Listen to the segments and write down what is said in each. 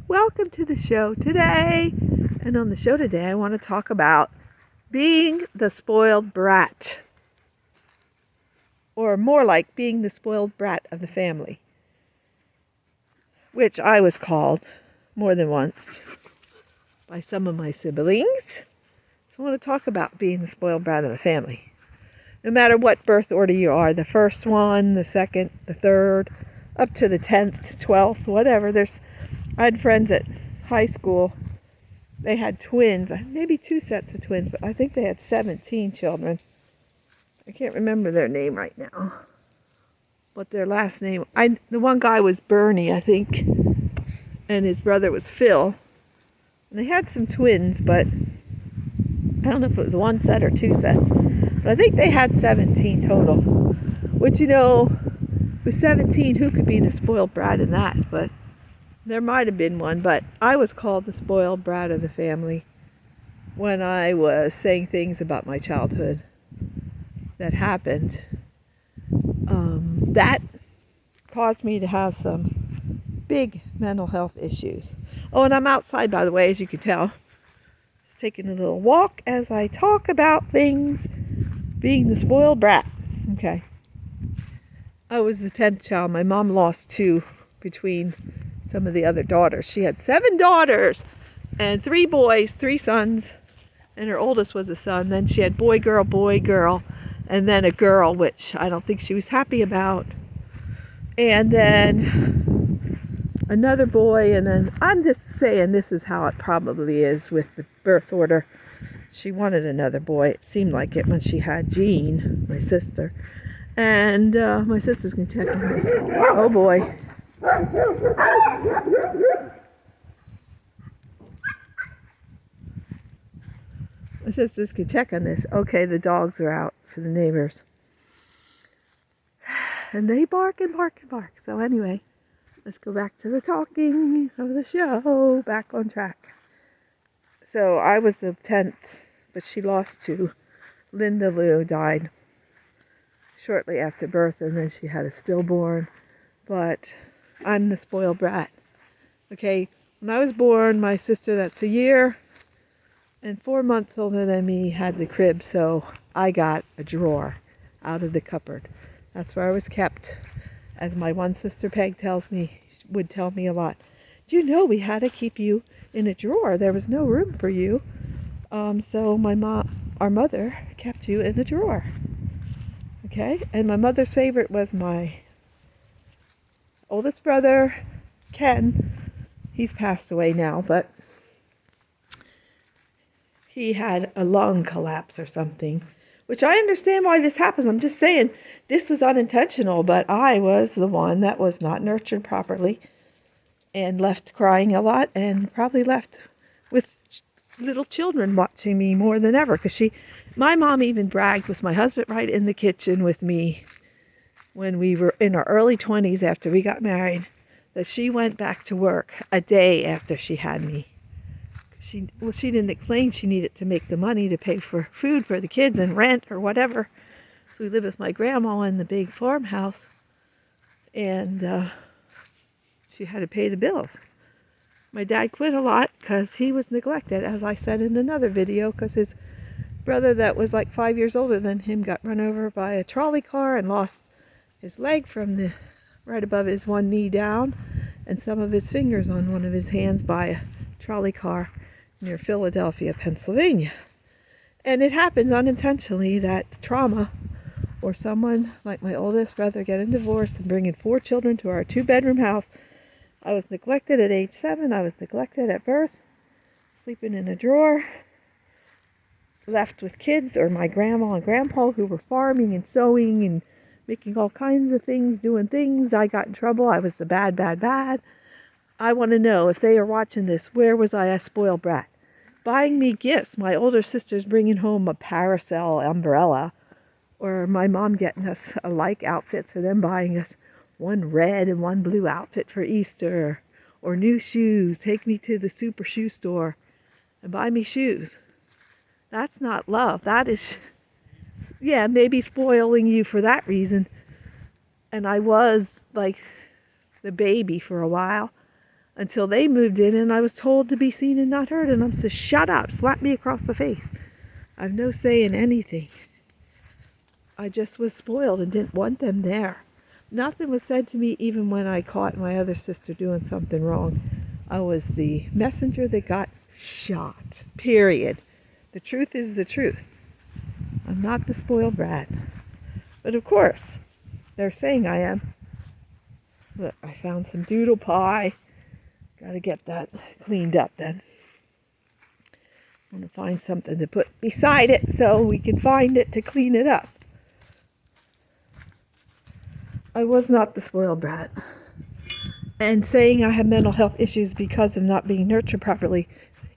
Welcome to the show today. And on the show today, I want to talk about being the spoiled brat. Or more like being the spoiled brat of the family. Which I was called more than once by some of my siblings. So I want to talk about being the spoiled brat of the family. No matter what birth order you are, the first one, the second, the third, up to the 10th, 12th, whatever. I had friends at high school. They had twins, maybe 2 sets of twins, but I think they had 17 children. I can't remember their name right now. But their last name, the one guy was Bernie, I think, and his brother was Phil. And they had some twins, but I don't know if it was 1 set or 2 sets. But I think they had 17 total. Which, with 17, who could be the spoiled brat in that? But there might have been one. But I was called the spoiled brat of the family when I was saying things about my childhood that happened. That caused me to have some big mental health issues. Oh, and I'm outside, by the way, as you can tell. Just taking a little walk as I talk about things. Being the spoiled brat. Okay. I was the 10th child. My mom lost 2 between some of the other daughters. She had 7 daughters and 3 boys, 3 sons, and her oldest was a son. Then she had boy, girl, and then a girl, which I don't think she was happy about. And then another boy, and then I'm just saying this is how it probably is with the birth order. She wanted another boy. It seemed like it when she had Jean, my sister. And my sister's going to check on this. Oh boy. My sisters can check on this. Okay, the dogs are out for the neighbors. And they bark and bark and bark. So anyway, let's go back to the talking of the show. Back on track. So I was the 10th, but she lost 2. Linda Lou died shortly after birth, and then she had a stillborn. But I'm the spoiled brat. Okay, when I was born, my sister that's a year and 4 months older than me had the crib, so I got a drawer out of the cupboard. That's where I was kept. As my one sister Peg would tell me a lot. Do you know we had to keep you in a drawer? There was no room for you. So our mother kept you in a drawer. Okay? And my mother's favorite was my oldest brother, Ken. He's passed away now, but he had a lung collapse or something, which I understand why this happens. I'm just saying this was unintentional, but I was the one that was not nurtured properly and left crying a lot, and probably left with little children watching me more than ever, because my mom even bragged with my husband right in the kitchen with me when we were in our early 20s after we got married, that she went back to work a day after she had me. She didn't explain she needed to make the money to pay for food for the kids and rent or whatever. So we lived with my grandma in the big farmhouse, and she had to pay the bills. My dad quit a lot because he was neglected, as I said in another video, because his brother that was like 5 years older than him got run over by a trolley car and lost his leg from right above his one knee down, and some of his fingers on one of his hands by a trolley car near Philadelphia, Pennsylvania. And it happens unintentionally that trauma, or someone like my oldest brother getting divorced and bringing 4 children to our 2-bedroom house. I was neglected at age 7. I was neglected at birth, sleeping in a drawer, left with kids or my grandma and grandpa who were farming and sewing and making all kinds of things, doing things. I got in trouble. I was the bad. I want to know, if they are watching this, where was I a spoiled brat? Buying me gifts. My older sister's bringing home a parasol umbrella, or my mom getting us alike outfits, or them buying us one red and one blue outfit for Easter, or new shoes. Take me to the super shoe store and buy me shoes. That's not love. That is, maybe spoiling you for that reason. And I was like the baby for a while. until they moved in, and I was told to be seen and not heard. And I'm said, shut up, slap me across the face. I've no say in anything. I just was spoiled and didn't want them there. Nothing was said to me even when I caught my other sister doing something wrong. I was the messenger that got shot. Period. The truth is the truth. I'm not the spoiled brat. But of course, they're saying I am. Look, I found some doodle pie. Gotta get that cleaned up then. I'm gonna find something to put beside it so we can find it to clean it up. I was not the spoiled brat. And saying I have mental health issues because of not being nurtured properly,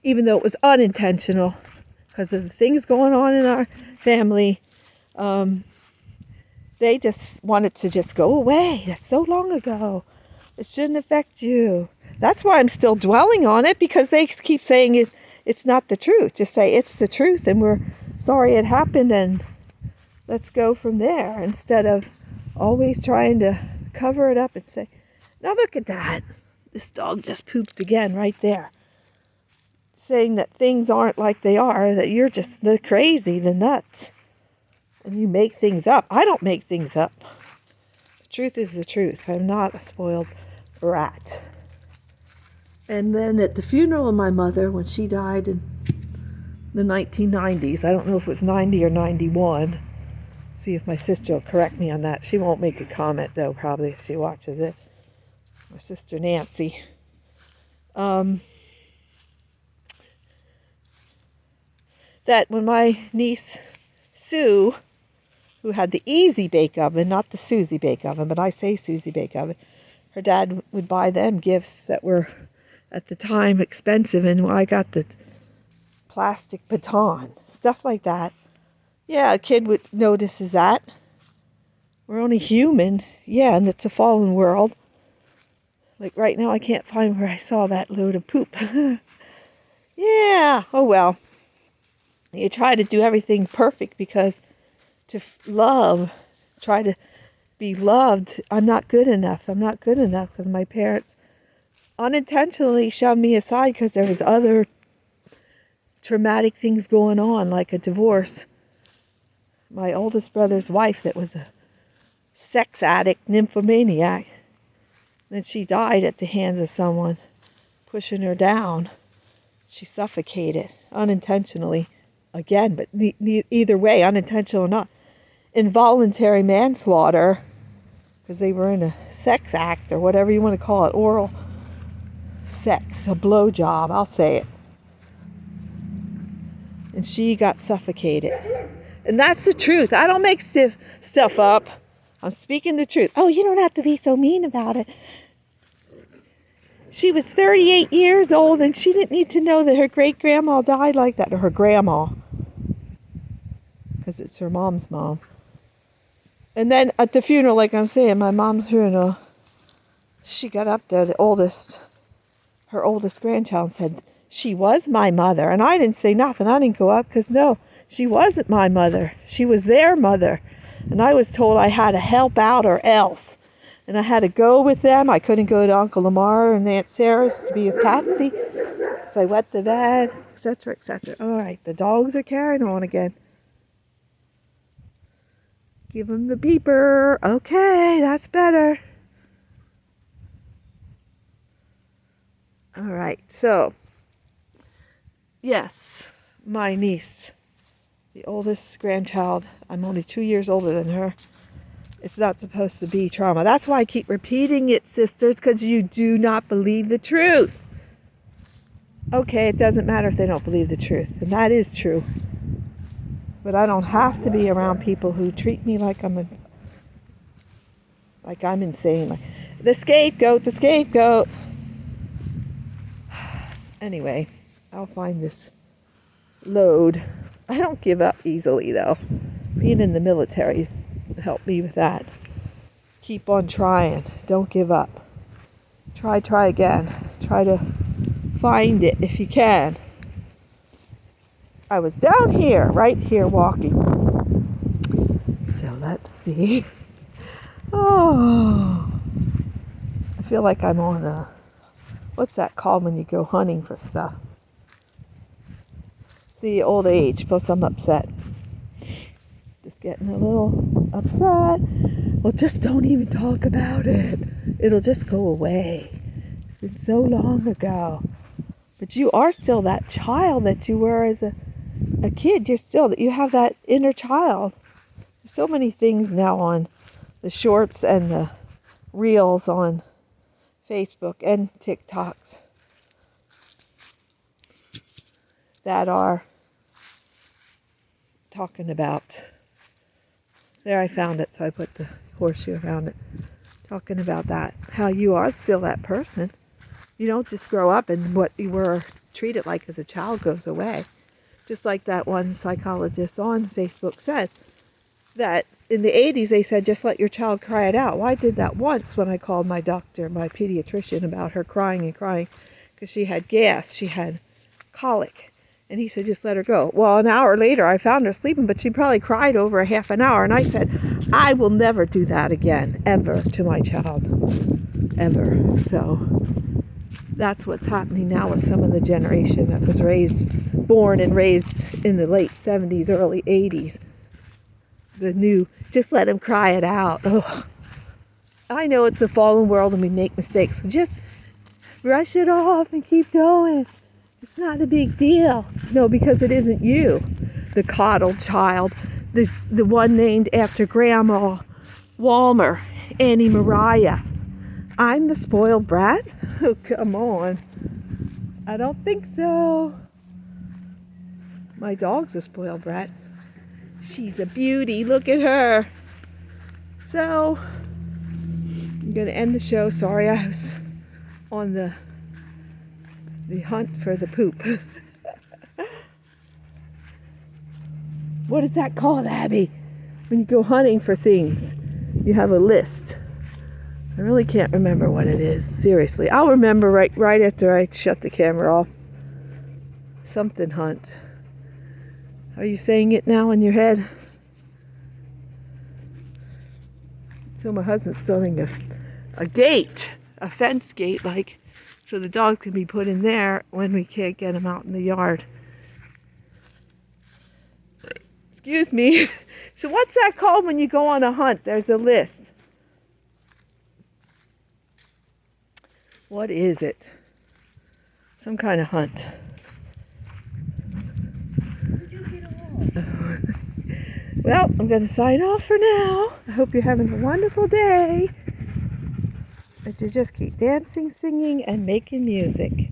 even though it was unintentional, because of the things going on in our family, they just wanted to just go away. That's so long ago. It shouldn't affect you. That's why I'm still dwelling on it, because they keep saying it's not the truth. Just say it's the truth and we're sorry it happened and let's go from there, instead of always trying to cover it up and say, now look at that. This dog just pooped again right there. Saying that things aren't like they are, that you're just the crazy, the nuts. And you make things up. I don't make things up. The truth is the truth. I'm not a spoiled brat. And then at the funeral of my mother, when she died in the 1990s, I don't know if it was 90 or 91. See if my sister will correct me on that. She won't make a comment, though, probably, if she watches it. My sister Nancy. That when my niece Sue, who had the Easy Bake Oven, not the Susie Bake Oven, but I say Susie Bake Oven, her dad would buy them gifts that were, at the time, expensive, and I got the plastic baton, stuff like that. Yeah, a kid would notices that. We're only human. Yeah, and it's a fallen world. Like right now, I can't find where I saw that load of poop. Yeah, oh well. You try to do everything perfect because to love, try to be loved, I'm not good enough. I'm not good enough because my parents unintentionally shoved me aside because there was other traumatic things going on, like a divorce. My oldest brother's wife that was a sex addict, nymphomaniac. Then she died at the hands of someone pushing her down. She suffocated unintentionally. Again, but either way, unintentional or not. Involuntary manslaughter, because they were in a sex act or whatever you want to call it, oral sex, a blowjob, I'll say it. And she got suffocated. And that's the truth. I don't make stuff up. I'm speaking the truth. Oh, you don't have to be so mean about it. She was 38 years old and she didn't need to know that her great-grandma died like that, or her grandma. Because it's her mom's mom. And then at the funeral, like I'm saying, my mom's funeral, she got up there, her oldest grandchild said, she was my mother. And I didn't say nothing. I didn't go up because no, she wasn't my mother. She was their mother. And I was told I had to help out or else. And I had to go with them. I couldn't go to Uncle Lamar and Aunt Sarah's to be with Patsy. So I wet the bed, etc., etc. All right, the dogs are carrying on again. Give them the beeper. Okay, that's better. All right, so, yes, my niece, the oldest grandchild, I'm only 2 years older than her. It's not supposed to be trauma. That's why I keep repeating it, sisters, because you do not believe the truth. Okay, it doesn't matter if they don't believe the truth, and that is true. But I don't have to be around people who treat me like I'm insane. Like, the scapegoat. Anyway, I'll find this load. I don't give up easily, though. Being in the military helped me with that. Keep on trying. Don't give up. Try again. Try to find it if you can. I was down here, right here, walking. So let's see. Oh, I feel like I'm on what's that called when you go hunting for stuff? The old age, plus I'm upset. Just getting a little upset. Well, just don't even talk about it. It'll just go away. It's been so long ago. But you are still that child that you were as a kid. You have that inner child. There's so many things now on the shorts and the reels on Facebook and TikToks that are talking about. There, I found it, so I put the horseshoe around it. Talking about that, how you are still that person. You don't just grow up and what you were treated like as a child goes away. Just like that one psychologist on Facebook said, that in the 80s they said, just let your child cry it out. Well, I did that once when I called my doctor, my pediatrician, about her crying and crying because she had gas, she had colic. And he said, just let her go. Well, an hour later, I found her sleeping, but she probably cried over a half an hour. And I said, I will never do that again, ever, to my child. Ever. So that's what's happening now with some of the generation that was born and raised in the late 70s, early 80s. The new, just let them cry it out. Ugh. I know it's a fallen world and we make mistakes. So just brush it off and keep going. It's not a big deal. No, because it isn't you, the coddled child, the one named after Grandma Walmer, Annie Mariah. I'm the spoiled brat? Oh, come on. I don't think so. My dog's a spoiled brat. She's a beauty. Look at her. So, I'm going to end the show. Sorry I was on the hunt for the poop. What is that called, Abby? When you go hunting for things, you have a list. I really can't remember what it is. Seriously. I'll remember right after I shut the camera off. Something hunt. Are you saying it now in your head? So my husband's building a gate, a fence gate, so the dogs can be put in there when we can't get them out in the yard. Excuse me. So what's that called when you go on a hunt? There's a list. What is it? Some kind of hunt. Well, I'm going to sign off for now. I hope you're having a wonderful day. That you just keep dancing, singing, and making music.